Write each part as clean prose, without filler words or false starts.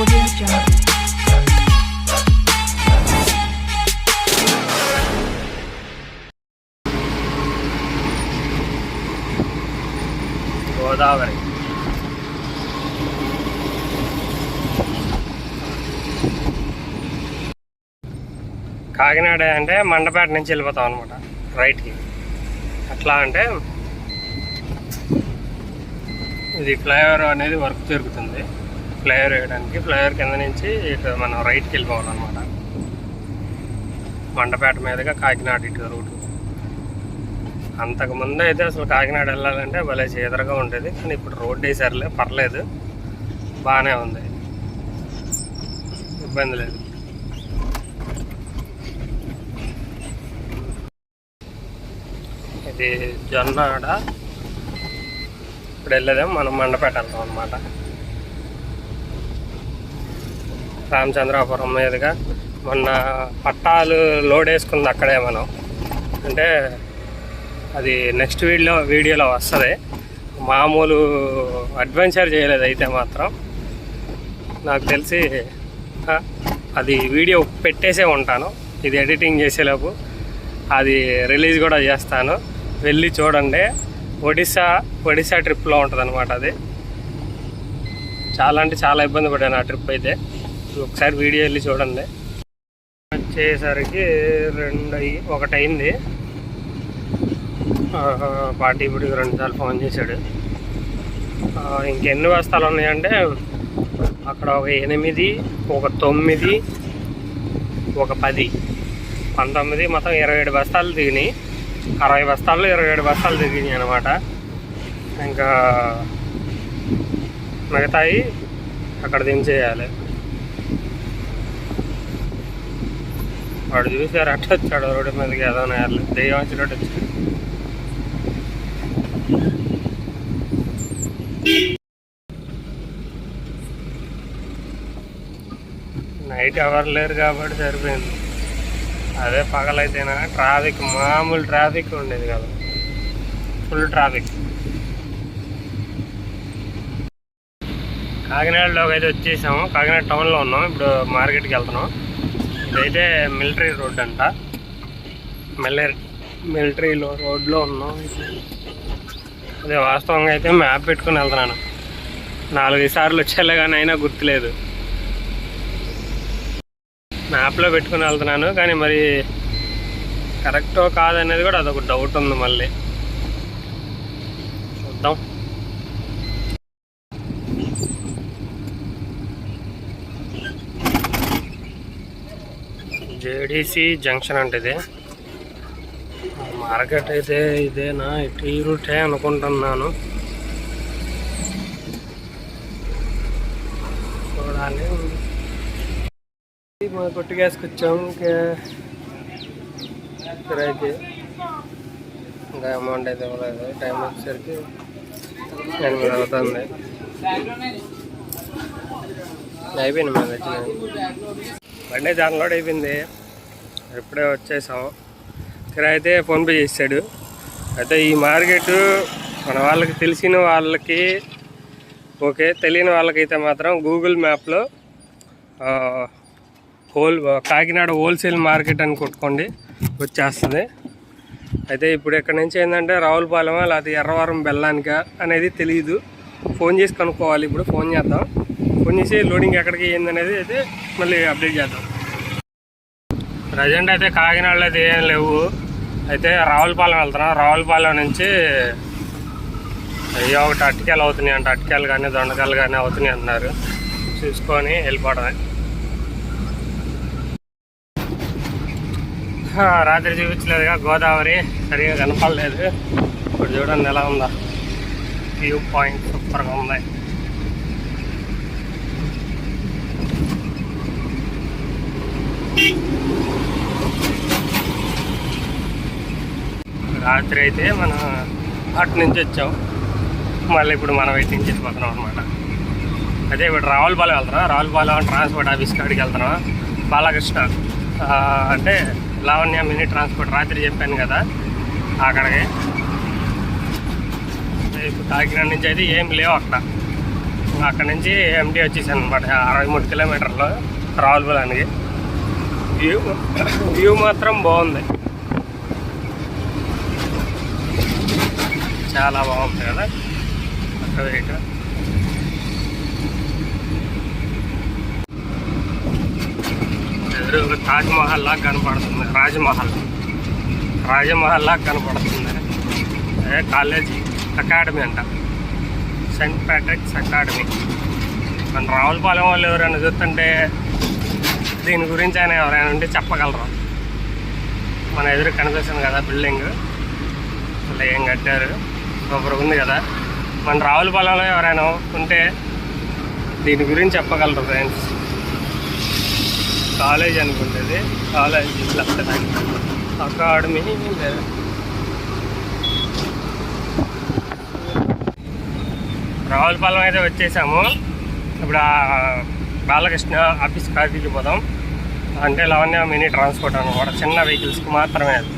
గోదావరి కాకినాడ అంటే మండపేట నుంచి వెళ్ళిపోతాం అనమాట రైట్కి. అట్లా అంటే ఇది ఫ్లైఓవర్ అనేది వర్క్ జరుగుతుంది. ఫ్లైఓవర్ వేయడానికి ఫ్లైఓవర్ కింద నుంచి ఇటు మనం రైట్కి వెళ్ళిపోవాలన్నమాట. మండపేట మీదుగా కాకినాడ ఇటు రూటు. అంతకుముందు అయితే అసలు కాకినాడ వెళ్ళాలంటే భలే చీదరగా ఉండేది, కానీ ఇప్పుడు రోడ్డు వేసారులే, పర్లేదు, బాగానే ఉంది, ఇబ్బంది లేదు. ఇది జొన్నాడ. ఇప్పుడు వెళ్ళేదేం మనం మండపేట వెళ్తాం అన్నమాట. రామచంద్రాపురం మీదుగా మొన్న పట్టాలు లోడ్ వేసుకుంది అక్కడే మనం. అంటే అది నెక్స్ట్ వీడియోలో వస్తుంది. మామూలు అడ్వెంచర్ చేయలేదు అయితే మాత్రం. నాకు తెలిసి అది వీడియో పెట్టేసే ఉంటాను, ఇది ఎడిటింగ్ చేసేలోపు అది రిలీజ్ కూడా చేస్తాను, వెళ్ళి చూడండి. ఒడిశా ట్రిప్లో ఉంటుంది అనమాట. అది చాలా అంటే చాలా ఇబ్బంది పడ్డాను ఆ ట్రిప్ అయితే. ఒకసారి వీడియో వెళ్ళి చూడండి. వచ్చేసరికి 1 అయింది. పార్టీ ఇప్పుడు 2 సార్లు ఫోన్ చేశాడు. ఇంకెన్ని బస్తాలు ఉన్నాయంటే అక్కడ ఒక 8, ఒక 9, ఒక 10, 19, మొత్తం 27 బస్తాలు దిగినాయి. 60 బస్తాలు 27 బస్తాలు దిగినాయి అనమాట. ఇంకా మిగతాయి అక్కడ దించేయాలి. వాడు చూసారు అట్లా వచ్చాడు రోడ్డు మీదకి, ఏదో దెయ్యం వచ్చినట్టు వచ్చాడు. నైట్ ఎవరు లేరు కాబట్టి సరిపోయింది. అదే పగలైతేనా ట్రాఫిక్, మామూలు ట్రాఫిక్ ఉండేది కదా, ఫుల్ ట్రాఫిక్. కాకినాడలోకి అయితే వచ్చేసాము. కాకినాడ టౌన్లో ఉన్నాం, ఇప్పుడు మార్కెట్కి వెళ్తున్నాం. ఇదైతే మిలిటరీ రోడ్ అంట, మిలిటరీ రోడ్లో ఉన్నాం. అదే వాస్తవంగా అయితే మ్యాప్ పెట్టుకుని వెళ్తున్నాను. 4 సార్లు వచ్చేలే కానీ అయినా గుర్తులేదు. మ్యాప్లో పెట్టుకుని వెళ్తున్నాను కానీ మరి కరెక్టో కాదనేది కూడా అదొక డౌట్ ఉంది. మళ్ళీ చూద్దాం. జేడీసీ జంక్షన్ అంటే ఇది మార్కెట్ అయితే ఇదేనా, ఇటు ఈ రూటే అనుకుంటున్నాను. చూడాలి. మా కొట్టు గ్యాస్కి వచ్చాము. కిరాయికి ఇంకా అమౌంట్ అయితే ఇవ్వలేదు. టైం వచ్చేసరికి 8 అవుతుంది. అయిపోయింది మేము వచ్చిన బండి అన్లోడ్ అయిపోయింది. ఇప్పుడే వచ్చేసాం. కిరాయి అయితే ఫోన్పే చేశాడు. అయితే ఈ మార్కెట్ మన వాళ్ళకి తెలిసిన వాళ్ళకి ఓకే, తెలియని వాళ్ళకైతే మాత్రం గూగుల్ మ్యాప్లో కాకినాడ హోల్సేల్ మార్కెట్ అని కొట్టుకోండి, వచ్చేస్తుంది. అయితే ఇప్పుడు ఇక్కడ నుంచి ఏంటంటే రావులపాలెమా లేకపోతే ఎర్రవరం బెల్లానికా అనేది తెలియదు. ఫోన్ చేసి కనుక్కోవాలి. ఇప్పుడు ఫోన్ చేద్దాం. ఫోన్ చేసి లోడింగ్ ఎక్కడికి ఏందనేది అయితే మళ్ళీ అప్డేట్ చేద్దాం. ప్రజెంట్ అయితే కాకినాడలో అయితే ఏం లేవు. అయితే రావులపాలెం వెళ్తున్నాం. రావులపాలెం నుంచి అయ్యో ఒకటి అరటికాయలు అవుతున్నాయి అంట. అరటికాయలు కానీ దొండకాయలు కానీ అవుతున్నాయి అన్నారు. చూసుకొని వెళ్ళిపోవడమే. రాత్రి చూపించలేదుగా గోదావరి, సరిగా కనపడలేదు. ఇప్పుడు చూడండి ఎలా ఉందా, వ్యూ పాయింట్ సూపర్గా ఉంది. రాత్రి అయితే మనం అటు నుంచి వచ్చాం, మళ్ళీ ఇప్పుడు మనం ఇటు నుంచి వెళ్ళిపోతున్నాం అనమాట. అదే ఇప్పుడు రావులపాలెం వెళ్తున్నాం. రావులపాలెం ట్రాన్స్పోర్ట్ ఆఫీస్ కాడికి వెళ్తున్నాం. బాలకృష్ణ అంటే లావణ్య మినీ ట్రాన్స్పోర్ట్ రాత్రి చెప్పాను కదా, అక్కడికి. ఇప్పుడు కాకినాడ నుంచి అయితే ఏం లేవు అక్కడ. అక్కడ నుంచి ఎంటీ వచ్చేసాను అనమాట. 63 కిలోమీటర్లు రావులపాలెంకి. వ్యూ మాత్రం బాగుంది, చాలా బాగుంది కదా. అక్కడ ఎదురు తాజ్మహల్ లాగా కనపడుతుంది, రాజమహల్ లాగా కనపడుతుంది. అదే కాలేజీ అకాడమీ అంట, సెయింట్ ప్యాట్రిక్స్ అకాడమీ. మన రావులపాలెం వాళ్ళు ఎవరైనా చూస్తుంటే దీని గురించి ఆయన ఎవరైనా ఉంటే చెప్పగలరు. మన ఎదురు కనిపిస్తుంది కదా బిల్డింగ్, అసలు ఏం కట్టారు, సూపర్ ఉంది కదా. మన రావులపాలెంలో ఎవరైనా ఉంటే దీని గురించి చెప్పగలరు ఫ్రెండ్స్. కాలేజ్ అనుకుంటుంది, కాలేజ్ అకాడమీ. రావులపాలెం అయితే వచ్చేసాము. ఇప్పుడు బాలకృష్ణ ఆఫీస్ కాఫీకి పోదాం. అంటే లావణ్య మినీ ట్రాన్స్పోర్ట్ అనమాట, చిన్న వెహికల్స్కి మాత్రమే. అది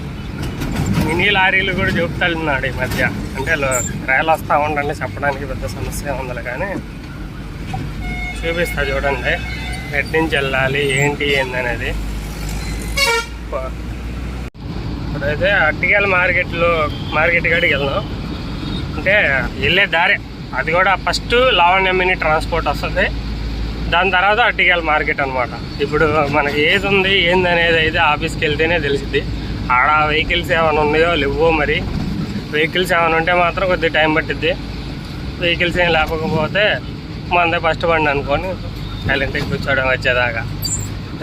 మినీ లారీలు కూడా చెప్తున్నాడు ఈ మధ్య. అంటే రైలు వస్తూ ఉండండి, చెప్పడానికి పెద్ద సమస్య ఉందిలే, కానీ చూపిస్తా చూడండి ఎటు నుంచి వెళ్ళాలి ఏంటి ఏందనేది. ఇప్పుడైతే అట్టికేల మార్కెట్ కాడికి వెళ్దాం. అంటే వెళ్ళే దారే అది కూడా ఫస్ట్ లావణ్య మినీ ట్రాన్స్పోర్ట్ వస్తుంది, దాని తర్వాత అట్టికేల మార్కెట్ అనమాట. ఇప్పుడు మనకి ఏది ఉంది ఏందనేది అయితే ఆఫీస్కి వెళ్తేనే తెలిసిద్ది. ఆడ వెహికల్స్ ఏమైనా ఉన్నాయో లేవో, మరి వెహికల్స్ ఏమైనా ఉంటే మాత్రం కొద్దిగా టైం పట్టిద్ది. వెహికల్స్ ఏం లేకపోతే మందే ఫస్ట్ బండి అనుకొని సైలెంట్గా కూర్చోవడం వచ్చేదాకా.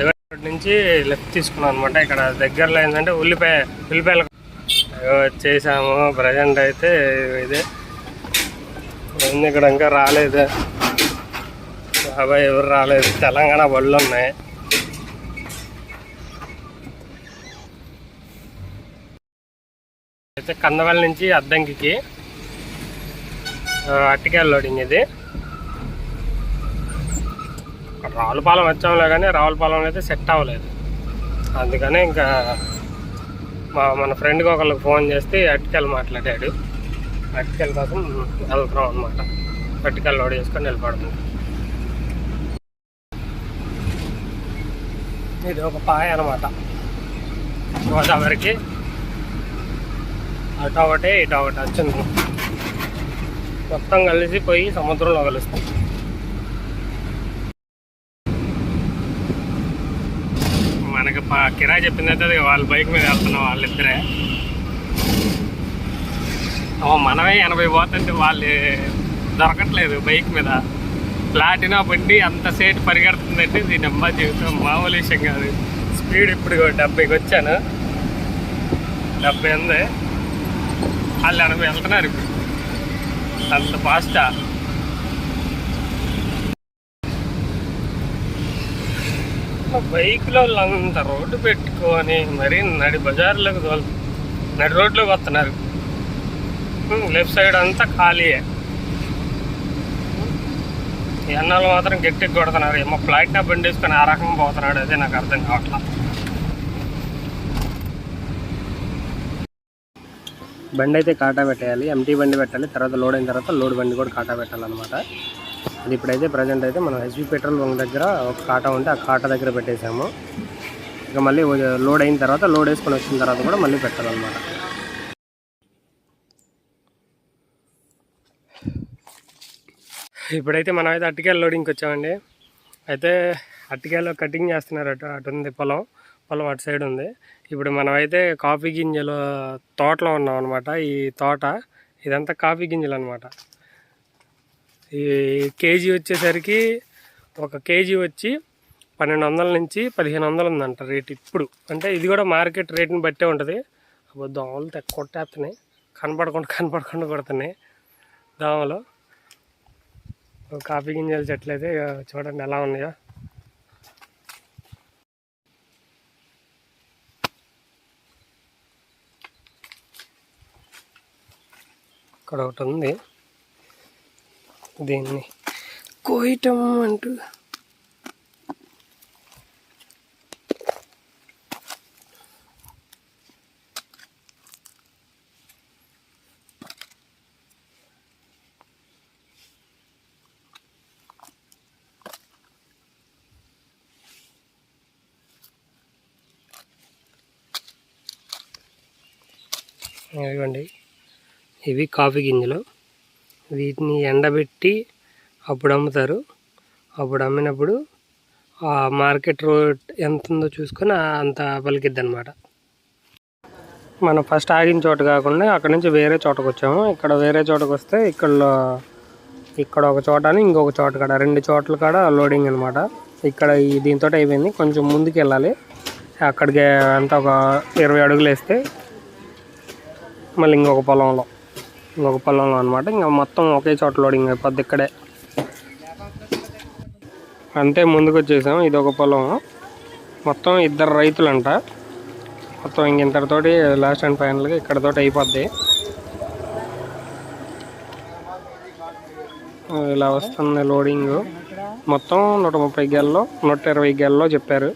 ఇక్కడి నుంచి లెఫ్ట్ తీసుకున్నాం అనమాట. ఇక్కడ దగ్గరలో ఏంటంటే ఉల్లిపాయలు వచ్చేసాము. ప్రజెంట్ అయితే ఇదే ఇక్కడ ఇంకా రాలేదు, బాబాయ్ ఎవరు రాలేదు. తెలంగాణ బళ్ళు ఉన్నాయి. అయితే కందవల్లి నుంచి అద్దంకి అట్టికేల లోడింగ్. ఇది రావులపాలెం వచ్చాములే, కానీ రావులపాలెంలో అయితే సెట్ అవ్వలేదు. అందుకని ఇంకా మన ఫ్రెండ్కి ఒకళ్ళకి ఫోన్ చేస్తే అట్టికేల మాట్లాడాడు. అట్టికేల కోసం వెళ్తున్నాం అనమాట. అట్టికేల లోడ్ చేసుకొని వెళ్ళిపోవడం. ఇది ఒక పాయ అనమాట గోదావరికి. అటు ఒకటి ఇటు ఒకటి వచ్చింది, మొత్తం కలిసి పోయి సముద్రంలో కలుస్తాం. మనకి కిరాయి చెప్పింది అయితే వాళ్ళ బైక్ మీద వెళ్తున్నాం వాళ్ళిద్దరే. మనమే 80 పోతుంటే వాళ్ళు దొరకట్లేదు బైక్ మీద. ప్లాటినా బండి అంత సేటు పరిగెడుతుందంటే దీని అమ్మ జీవితం మామూలు విషయం కాదు. స్పీడ్ ఇప్పుడు 70కి వచ్చాను, 70 ఉంది. వాళ్ళు 80 వెళ్తున్నారు ఇప్పుడు, అంత ఫాస్టా. బైక్లో అంత రోడ్డు పెట్టుకొని మరీ నడి బజార్లోకి నడి రోడ్లోకి వస్తున్నారు. లెఫ్ట్ సైడ్ అంతా ఖాళీయే. ఎన్నాళ్ళు మాత్రం గట్టిగా కొడుతున్నారు. ఏమో ఫ్లైట్నా బండి వేసుకొని ఆ రకంగా పోతున్నాడు, అదే నాకు అర్థం కావట్లా. బండి అయితే కాటా పెట్టేయాలి, ఎంటీ బండి పెట్టాలి, తర్వాత లోడ్ అయిన తర్వాత లోడ్ బండి కూడా కాటా పెట్టాలన్నమాట. అది ఇప్పుడైతే ప్రజెంట్ అయితే మనం ఎస్వి పెట్రోల్ బంక్ దగ్గర ఒక కాటా ఉంటే ఆ కాటా దగ్గర పెట్టేసాము. ఇక మళ్ళీ లోడ్ అయిన తర్వాత లోడ్ వేసుకొని వచ్చిన తర్వాత కూడా మళ్ళీ పెట్టాలన్నమాట. ఇప్పుడైతే మనం అయితే అట్టికేల లోడింగ్కి వచ్చామండి. అయితే అట్టికేలో కటింగ్ చేస్తున్నారు. అటు ఉంది పొలం అటు సైడ్ ఉంది. ఇప్పుడు మనమైతే కాఫీ గింజలు తోటలో ఉన్నాం అనమాట. ఈ తోట ఇదంతా కాఫీ గింజలు అనమాట. ఈ కేజీ వచ్చేసరికి ఒక కేజీ వచ్చి 1200 నుంచి 1500 ఉందంట రేట్ ఇప్పుడు. అంటే ఇది కూడా మార్కెట్ రేట్ని బట్టే ఉంటుంది. దోమలు కొట్టేస్తున్నాయి, కనపడకుండా కొడుతున్నాయి దోమలు. కాఫీ గింజల చెట్లు అయితే చూడండి ఎలా ఉన్నాయో. ఇక్కడ ఒకటి ఉంది, దీన్ని కోయటం అంటూ. ఇదిగోండి, ఇవి కాఫీ గింజలు. వీటిని ఎండబెట్టి అప్పుడు అమ్ముతారు. అప్పుడు అమ్మినప్పుడు ఆ మార్కెట్ రేట్ ఎంత ఉందో చూసుకొని అంత పలికిద్ది అనమాట. మనం ఫస్ట్ ఆగిన చోట కాకుండా అక్కడ నుంచి వేరే చోటకు వచ్చాము. ఇక్కడ వేరే చోటకు వస్తే ఇక్కడ ఒక చోట అని ఇంకొక చోట కాడ 2 చోట్ల కాడ లోడింగ్ అనమాట. ఇక్కడ దీంతో అయిపోయింది. కొంచెం ముందుకు వెళ్ళాలి. అక్కడికి అంతా ఒక 20 అడుగులు వేస్తే మళ్ళీ ఇంకొక పొలంలో అనమాట. ఇంకా మొత్తం ఒకే చోట లోడింగ్ అయిపోద్ది ఇక్కడే. అంతే ముందుకు వచ్చేసాం. ఇది ఒక పొలం, మొత్తం 2 రైతులంట. మొత్తం ఇంతటితోటి లాస్ట్ అండ్ ఫైనల్గా ఇక్కడతోటి అయిపోద్ది. ఇలా వస్తుంది లోడింగ్. మొత్తం 130 గెల్లో 120 గెల్లో చెప్పారు.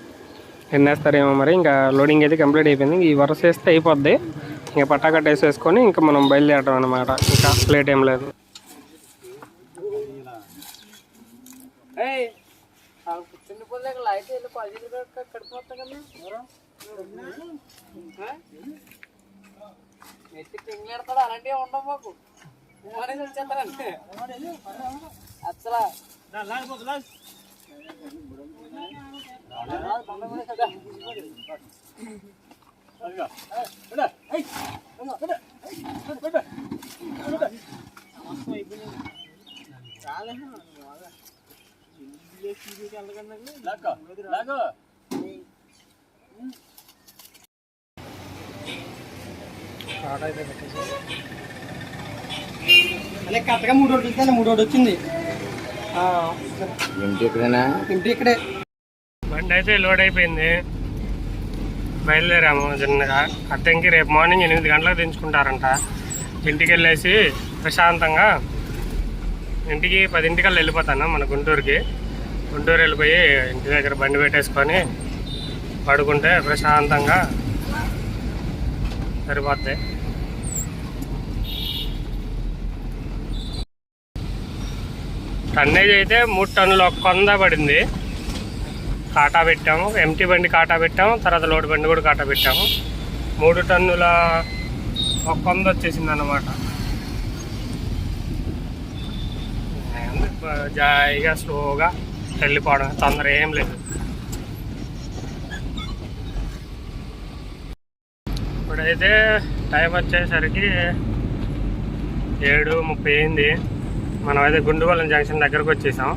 ఎన్ని వేస్తారేమో మరి. ఇంకా లోడింగ్ అయితే కంప్లీట్ అయిపోయింది. ఈ వరుస వేస్తే అయిపోద్ది. ఇంకా పట్టా కట్టేసేసుకొని ఇంకా మనం బయలుదేరడం అనమాట. ఇంకా లేట్ ఏం లేదు. అలాంటివి ఉండవు మాకు. వచ్చేస్తారంటే అసలు కరెక్ట్గా 3 రోడ్లు ఇస్తాను. 3 రోడ్డు వచ్చింది. ఇంటి ఇక్కడే బండి అయితే లోడ్ అయిపోయింది. బయలుదేరాము చిన్నగా. అద్దెంకి రేపు మార్నింగ్ 8 గంటలకు దించుకుంటారంట. ఇంటికి వెళ్ళేసి ప్రశాంతంగా ఇంటికి 10 వెళ్ళిపోతాను మన గుంటూరు వెళ్ళిపోయి ఇంటి దగ్గర బండి పెట్టేసుకొని పడుకుంటే ప్రశాంతంగా సరిపోద్ది. టన్నేజ్ అయితే 3 టన్నులు 100 పడింది. కాటా పెట్టాము, ఎంటీ బండి కాటా పెట్టాము, తర్వాత లోడ్ బండి కూడా కాటా పెట్టాము. 3 టన్నుల 100 వచ్చేసింది అన్నమాట. జాయిగా స్లోగా వెళ్ళిపోవడం, తొందర ఏం లేదు. ఇప్పుడైతే టైం వచ్చేసరికి 7:30 అయింది. మనం అయితే గుండుగోళం జంక్షన్ దగ్గరకు వచ్చేసాం.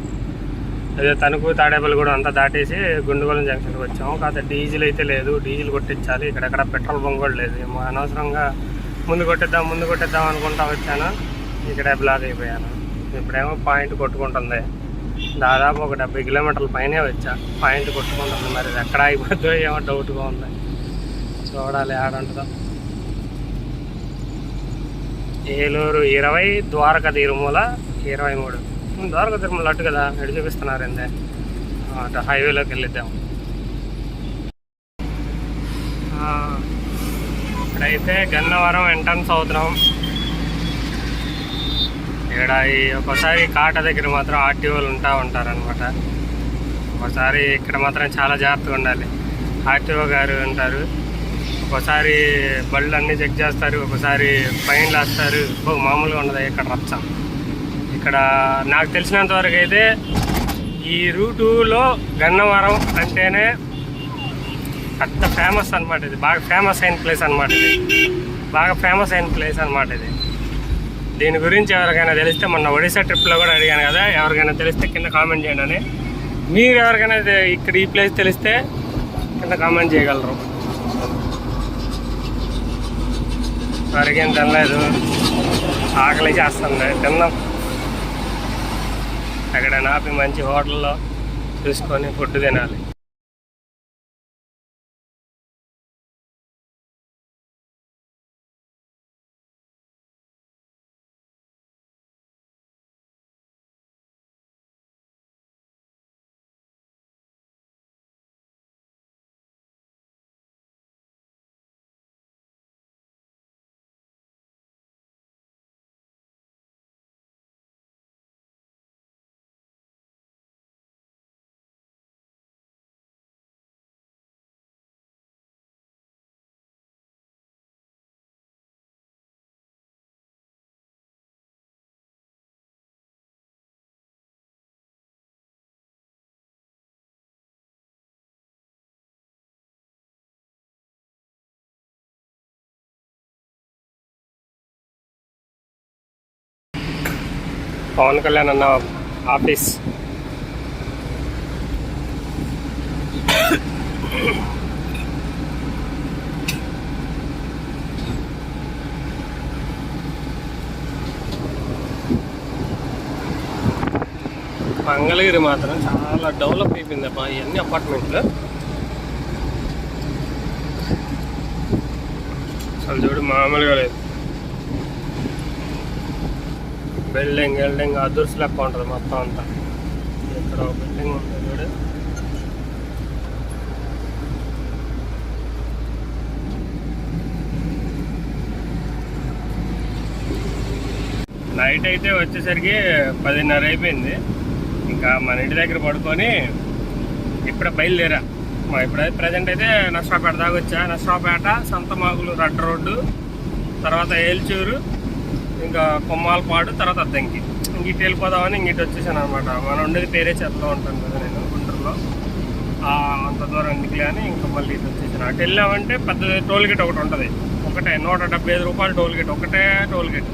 అదే తణుకు తాడేపల్లి కూడా అంతా దాటేసి గుండుగోళం జంక్షన్కి వచ్చాము. కాకపోతే డీజిల్ అయితే లేదు, డీజిల్ కొట్టించాలి. ఇక్కడెక్కడ పెట్రోల్ బంక్ కూడా లేదు. అనవసరంగా ముందు కొట్టేద్దాం అనుకుంటా వచ్చాను. ఇక్కడ బ్లాక్ అయిపోయాను. ఇప్పుడేమో పాయింట్ కొట్టుకుంటుంది. దాదాపు ఒక 70 కిలోమీటర్ల పైనే వచ్చా. పాయింట్ కొట్టుకుంటుంది. మరి ఎక్కడ అయిపోతుందో ఏమో డౌట్గా ఉంది. చూడాలి ఆడుంటుందో. ఏలూరు 20, ద్వారకా తిరుమల 23. ద్వారకా తిరుమల అటు కదా, ఎటు చూపిస్తున్నారు ఏందే. అటు హైవేలోకి వెళ్ళిద్దాం. ఇక్కడైతే గన్నవరం ఎంట్రన్స్ అవుతున్నాం. ఇక్కడ ఒక్కోసారి కాట దగ్గర మాత్రం ఆర్టీఓలు ఉంటారనమాట. ఒకసారి ఇక్కడ మాత్రం చాలా జాగ్రత్తగా ఉండాలి. ఆర్టీఓ గారు ఉంటారు. ఒక్కోసారి బళ్ళు అన్నీ చెక్ చేస్తారు, ఒకసారి ఫైన్లు వేస్తారు. మామూలుగా ఉండదు ఇక్కడ రచ్చ. ఇక్కడ నాకు తెలిసినంత వరకు అయితే ఈ రూటులో గన్నవరం అంటేనే పెద్ద ఫేమస్ అనమాట. ఇది బాగా ఫేమస్ అయిన ప్లేస్ అనమాట. ఇది దీని గురించి ఎవరికైనా తెలిస్తే, మొన్న ఒడిశా ట్రిప్లో కూడా అడిగాను కదా, ఎవరికైనా తెలిస్తే కింద కామెంట్ చేయండి అని. మీరు ఎవరికైనా ఇక్కడ ఈ ప్లేస్ తెలిస్తే కింద కామెంట్ చేయగలరు. వరకేం తినలేదు, ఆకలి చేస్తుంది, తిన్నాం. ఎక్కడైనా ఆపి మంచి హోటల్లో చూసుకొని ఫుడ్ తినాలి. పవన్ కళ్యాణ్ అన్న ఆఫీస్. మంగళగిరి మాత్రం చాలా డెవలప్ అయిపోయింది అబ్బా, ఇవన్నీ అపార్ట్మెంట్లు. అసలు చూడు మామూలుగా లేదు. బిల్డింగ్ అదుర్స్ లెక్క ఉంటుంది మొత్తం అంతా. ఇక్కడ ఒక బిల్డింగ్ ఉంటుంది చూడు. నైట్ అయితే వచ్చేసరికి 10:30 అయిపోయింది. ఇంకా మన ఇంటి దగ్గర పడుకొని ఇప్పుడే బయలుదేరా. ఇప్పుడైతే ప్రజెంట్ అయితే నర్సరావుపేట దాకా వచ్చా. నర్సరావుపేట, సంతమాగులు, రడ్డ రోడ్డు, తర్వాత ఏల్చూరు, ఇంకా కొమ్మాలపాడు, తర్వాత అద్దంకి. ఇంక ఇటు వెళ్ళిపోదామని ఇంక ఇటు వచ్చేసాను అనమాట. మనం ఉండేది పేరే చేస్తూ ఉంటాను కదా నేను గుంటూరులో. అంత దూరం ఎందుకులే అని ఇంకా మళ్ళీ ఇటు వచ్చేసాను. అటు వెళ్ళామంటే పెద్ద టోల్ గేట్ ఒకటి ఉంటుంది, ఒకటే 175 రూపాయలు టోల్ గేట్, ఒకటే టోల్ గేట్.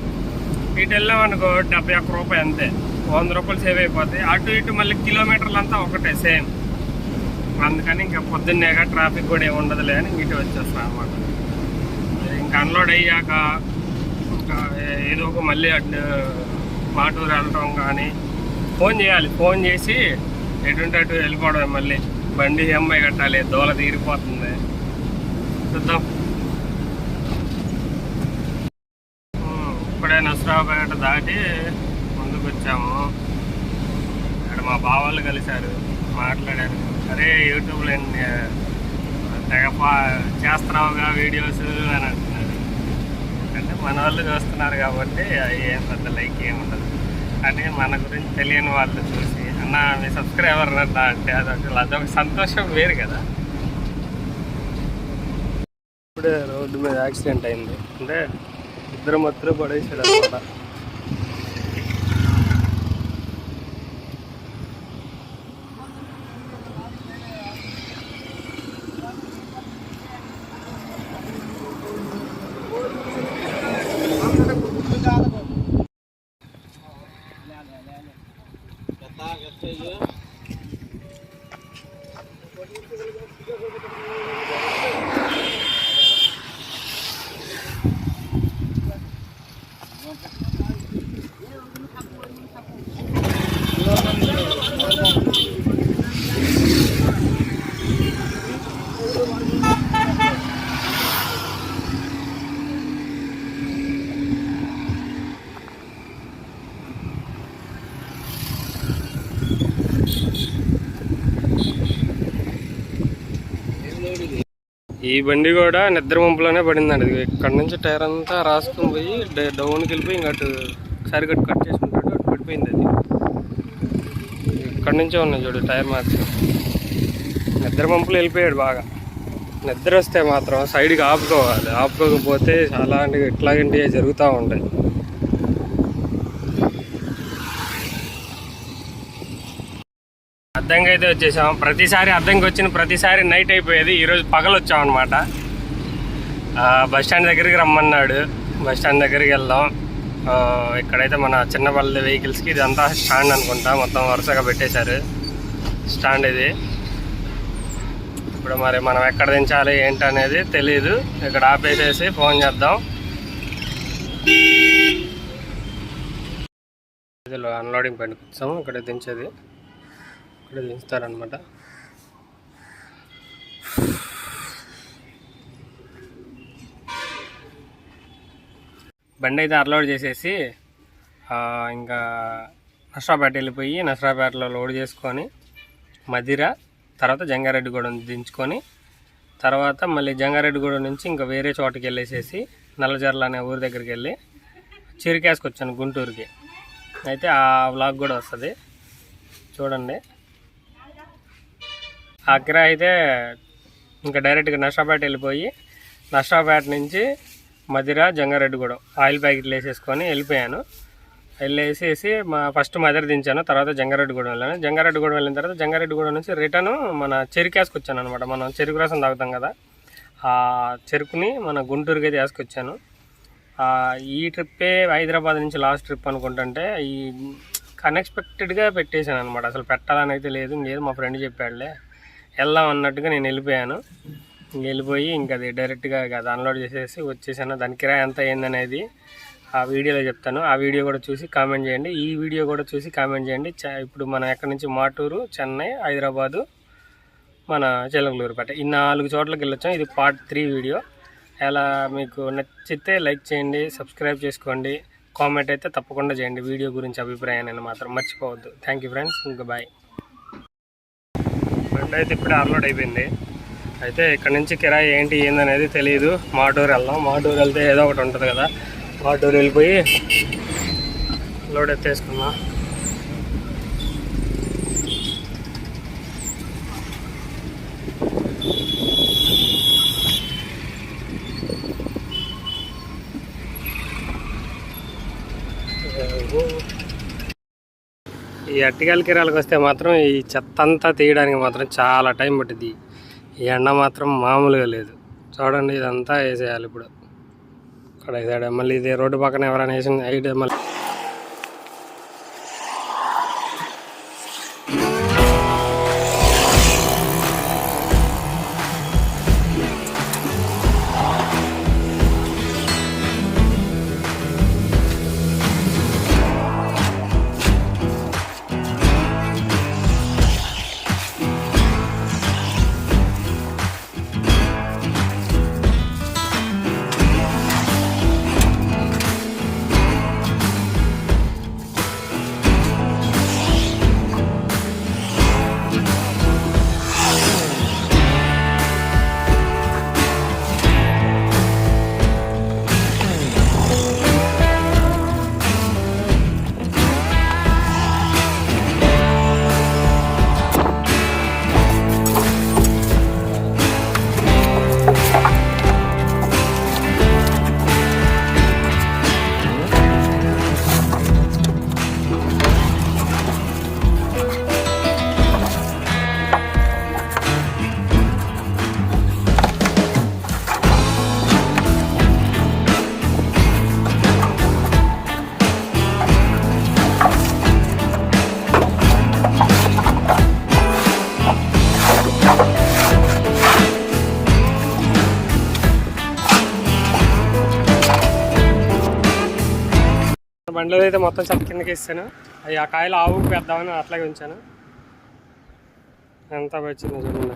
ఇటు వెళ్ళామనుకో 71 రూపాయి అంతే, 100 రూపాయలు సేవ్ అయిపోతాయి. అటు ఇటు మళ్ళీ కిలోమీటర్లు అంతా ఒకటే సేమ్. అందుకని ఇంకా పొద్దున్నేగా ట్రాఫిక్ కూడా ఏమి ఉండదులే అని ఇటు వచ్చేస్తాను అనమాట. ఇంకా అన్లోడ్ అయ్యాక ఇంకా ఏదో ఒక మళ్ళీ అటు మాటూరు వెళ్ళటం కానీ ఫోన్ చేయాలి. ఫోన్ చేసి ఎటుంటే అటు వెళ్ళిపోవడం. మళ్ళీ బండి EMI కట్టాలి, దోల తీరిపోతుంది. చూద్దాం. ఇప్పుడే నర్సరావుపేట దాటి ముందుకు వచ్చాము. ఇక్కడ మా బావాళ్ళు కలిశారు, మాట్లాడారు. అరే యూట్యూబ్లో తెగ చేస్తున్నావుగా వీడియోస్ అని అంటున్నారు. అంటే మన వాళ్ళు చూస్తున్నారు కాబట్టి అవి ఏం పెద్ద లైక్ ఏమి ఉండదు. అంటే మన గురించి తెలియని వాళ్ళు చూసి అన్న మీ సబ్స్క్రైబర్ అన్నా అంటే అదొక సంతోషం వేరు కదా. ఇప్పుడే రోడ్డు మీద యాక్సిడెంట్ అయింది. అంటే ఇద్దరు మత్తులు పడేసాడు అనమాట. ఈ బండి కూడా నిద్ర వంపులోనే పడిందండి. ఇక్కడ నుంచి టైర్ అంతా రాసుకుని పోయి డౌన్కి వెళ్ళిపోయి ఇంకా అటు సరి కట్ చేసుకుంటాడు, అటు పడిపోయింది. అది ఇక్కడ నుంచే ఉన్నాయి చూడు టైర్ మార్క్స్. నిద్ర వంపులు వెళ్ళిపోయాడు బాగా. నిద్ర వస్తే మాత్రం సైడ్కి ఆపుకోవాలి, ఆపుకోకపోతే అలాంటివి ఇట్లాంటివి జరుగుతూ ఉంటాయి. అద్దంకి అయితే వచ్చేసాం. ప్రతిసారి అద్దంకి వచ్చిన ప్రతిసారి నైట్ అయిపోయేది. ఈరోజు పగలు వచ్చాం అనమాట. బస్టాండ్ దగ్గరికి రమ్మన్నాడు. బస్టాండ్ దగ్గరికి వెళ్దాం. ఇక్కడైతే మన చిన్నపల్లి వెహికల్స్కి ఇదంతా స్టాండ్ అనుకుంటా, మొత్తం వరుసగా పెట్టేశారు స్టాండ్ ఇది. ఇప్పుడు మరి మనం ఎక్కడ దించాలి ఏంటి అనేది తెలీదు. ఇక్కడ ఆపేసేసి ఫోన్ చేద్దాం. ఇదిలో అన్లోడింగ్ పైన వచ్చాము. ఇక్కడ దించేది ఇక్కడ దించుతారనమాట. బండి అయితే అన్లోడ్ చేసేసి ఇంకా నర్సరావుపేట వెళ్ళిపోయి నర్సరావుపేటలో లోడ్ చేసుకొని మదిర, తర్వాత జంగారెడ్డిగూడెం దించుకొని తర్వాత మళ్ళీ జంగారెడ్డిగూడెం నుంచి ఇంకా వేరే చోటకి వెళ్ళేసేసి నల్లజర్ల అనే ఊరి దగ్గరికి వెళ్ళి చిరికాసుకు వచ్చాను గుంటూరుకి. అయితే ఆ వ్లాగ్ కూడా వస్తుంది చూడండి. అక్కడ అయితే ఇంకా డైరెక్ట్గా నర్సరావుపేట వెళ్ళిపోయి నర్సరావుపేట నుంచి మదిర, జంగారెడ్డిగూడెం ఆయిల్ ప్యాకెట్లు వేసేసుకొని వెళ్ళిపోయాను. వెళ్ళేసేసి ఫస్ట్ మదిర దించాను, తర్వాత జంగారెడ్డిగూడెం వెళ్ళాను. జంగారెడ్డిగూడెం వెళ్ళిన తర్వాత జంగారెడ్డిగూడెం నుంచి రిటర్న్ మన చెరుకేసుకు వచ్చాను అనమాట. మనం చెరుకు రసం తాగుతాం కదా, ఆ చెరుకుని మన గుంటూరుకి అయితే వేసుకొచ్చాను. ఈ ట్రిప్పే హైదరాబాద్ నుంచి లాస్ట్ ట్రిప్ అనుకుంటుంటే అన్ఎక్స్పెక్టెడ్గా పెట్టేశాను అనమాట. అసలు పెట్టాలని అయితే లేదు, ఇంకేదో మా ఫ్రెండ్ చెప్పాడులే వెళ్దాం అన్నట్టుగా నేను వెళ్ళిపోయాను. వెళ్ళిపోయి ఇంకా అది డైరెక్ట్గా అన్లోడ్ చేసేసి వచ్చేసాను. దాని కిరాయి ఎంత అయిందనేది ఆ వీడియోలో చెప్తాను. ఆ వీడియో కూడా చూసి కామెంట్ చేయండి, ఈ వీడియో కూడా చూసి కామెంట్ చేయండి. ఇప్పుడు మనం ఎక్కడి నుంచి మాటూరు, చెన్నై, హైదరాబాదు, మన చిలకలూరుపేట ఈ 4 చోట్లకి వెళ్ళొచ్చాం. ఇది పార్ట్ 3 వీడియో. ఎలా మీకు నచ్చితే లైక్ చేయండి, సబ్స్క్రైబ్ చేసుకోండి, కామెంట్ అయితే తప్పకుండా చేయండి. వీడియో గురించి అభిప్రాయాన్ని మాత్రం మర్చిపోవద్దు. థ్యాంక్ యూ ఫ్రెండ్స్, ఇంకా బాయ్. బండి అయితే ఇప్పుడే అన్లోడ్ అయిపోయింది. అయితే ఇక్కడ నుంచి కిరాయి ఏందనేది తెలియదు. మాటూరు వెళ్దాం. మాటూరు వెళ్తే ఏదో ఒకటి ఉంటుంది కదా, మాటూరు వెళ్ళిపోయి లోడ్ ఎత్తేసుకుందాం. ఈ అట్టికల కిరాలకు వస్తే మాత్రం ఈ చెత్త అంతా తీయడానికి మాత్రం చాలా టైం పట్టింది. ఈ ఎండ మాత్రం మామూలుగా లేదు. చూడండి, ఇదంతా వేసేయాలి ఇప్పుడు. ఇక్కడ వేసాడు. మళ్ళీ ఇది రోడ్డు పక్కన ఎవరైనా వేసిన ఐడియా మళ్ళీ బండ్లో అయితే మొత్తం చెత్త కిందకి ఇస్తాను. అవి ఆ కాయలు ఆవుకు పెద్దామని అట్లాగే ఉంచాను. ఎంత వచ్చిందో చూడండి.